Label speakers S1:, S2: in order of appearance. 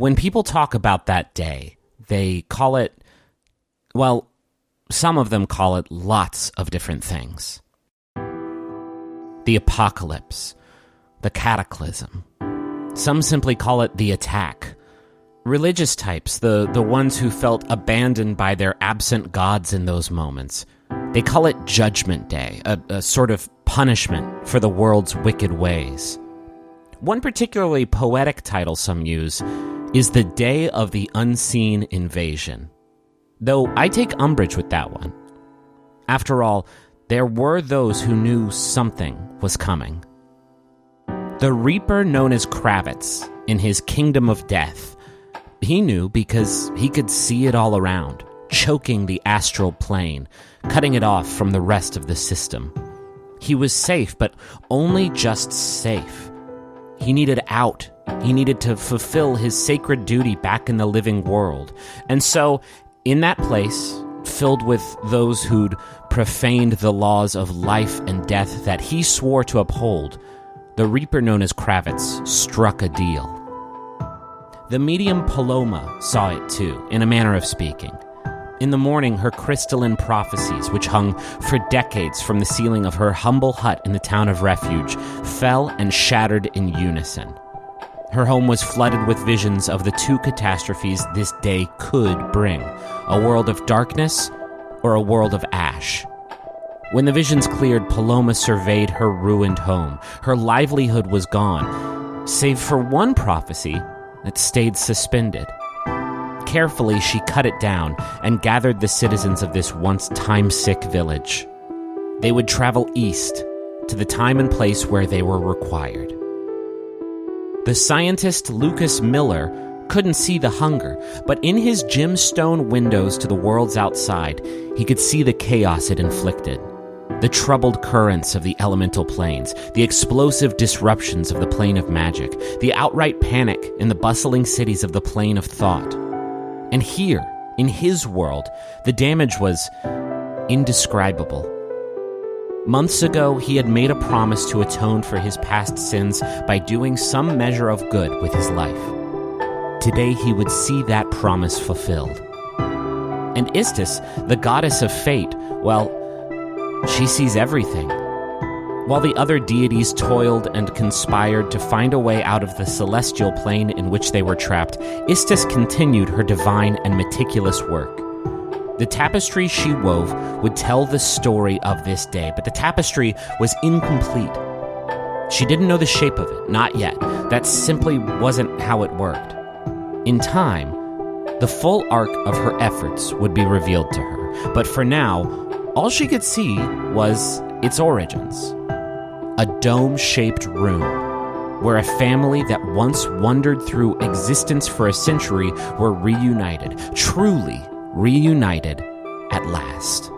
S1: When people talk about that day, they call it, well, some of them call it lots of different things. The apocalypse, the cataclysm. Some simply call it the attack. Religious types, the ones who felt abandoned by their absent gods in those moments, they call it Judgment Day, a sort of punishment for the world's wicked ways. One particularly poetic title some use is the Day of the Unseen Invasion, though I take umbrage with that one. After all, there were those who knew something was coming. The Reaper known as Kravitz, in his Kingdom of Death, he knew because he could see it all around, choking the astral plane, cutting it off from the rest of the system. He was safe, but only just safe. He needed out. He needed to fulfill his sacred duty back in the living world. And so, in that place, filled with those who'd profaned the laws of life and death that he swore to uphold, the Reaper known as Kravitz struck a deal. The medium Paloma saw it too, in a manner of speaking. In the morning, her crystalline prophecies, which hung for decades from the ceiling of her humble hut in the town of Refuge, fell and shattered in unison. Her home was flooded with visions of the two catastrophes this day could bring, a world of darkness or a world of ash. When the visions cleared, Paloma surveyed her ruined home. Her livelihood was gone, save for one prophecy that stayed suspended. Carefully, she cut it down and gathered the citizens of this once time-sick village. They would travel east to the time and place where they were required. The scientist Lucas Miller couldn't see the hunger, but in his gemstone windows to the worlds outside, he could see the chaos it inflicted. The troubled currents of the elemental planes, the explosive disruptions of the plane of magic, the outright panic in the bustling cities of the plane of thought. And here, in his world, the damage was indescribable. Months ago, he had made a promise to atone for his past sins by doing some measure of good with his life. Today, he would see that promise fulfilled. And Istis, the goddess of fate, well, she sees everything. While the other deities toiled and conspired to find a way out of the celestial plane in which they were trapped, Istis continued her divine and meticulous work. The tapestry she wove would tell the story of this day, but the tapestry was incomplete. She didn't know the shape of it, not yet. That simply wasn't how it worked. In time, the full arc of her efforts would be revealed to her, but for now, all she could see was its origins. A dome-shaped room, where a family that once wandered through existence for a century were reunited, truly reunited at last.